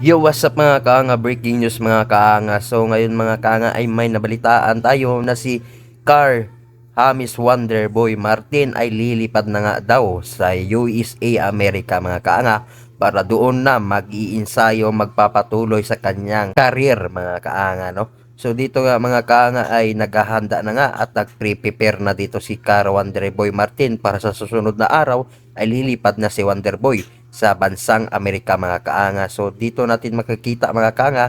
Yo, what's up mga kaanga? Breaking news mga kaanga. So ngayon mga kaanga ay may nabalitaan tayo na si Car Hamis Wonderboy Martin ay lilipad na nga daw sa USA Amerika mga kaanga para doon na mag-iinsayo, magpapatuloy sa kanyang career mga kaanga, no? So dito nga mga kaanga ay naghahanda na nga at nag-prepare na dito si Car Wonderboy Martin para sa susunod na araw ay lilipad na si Wonderboy sa bansang Amerika mga kaanga. So dito natin makikita mga kaanga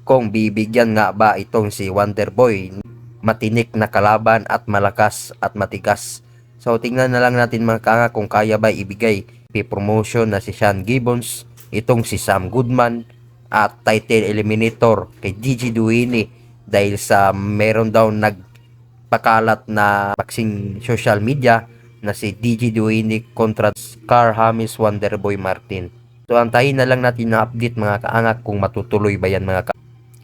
kung bibigyan nga ba itong si Wonderboy matinik na kalaban at malakas at matigas. So tingnan na lang natin mga kaanga kung kaya ba ibigay promotion na si Sean Gibbons, itong si Sam Goodman at title eliminator kay Gigi Duini dahil sa meron daw nagpakalat na paksing social media na si DJ Duini kontra Car Hamis Wonderboy Martin. So antayin na lang natin na update mga kaangak kung matutuloy ba yan mga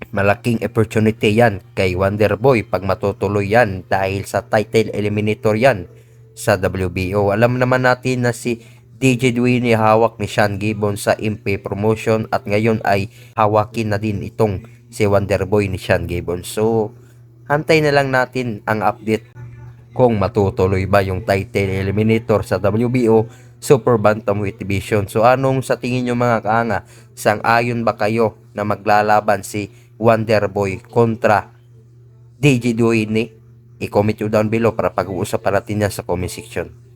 malaking opportunity yan kay Wonderboy pag matutuloy yan dahil sa title eliminator yan sa WBO. Alam naman natin na si DJ Duini hawak ni Sean Gibbons sa MP promotion at ngayon ay hawakin na din itong si Wonderboy ni Sean Gibbons. So antay na lang natin ang update kung matutuloy ba yung title eliminator sa WBO Super Bantamweight Division. So anong sa tingin nyo mga kaanga? Sang-ayon ba kayo na maglalaban si Wonderboy kontra DJ Duini? I-comment nyo down below para pag-uusap natin yan sa comment section.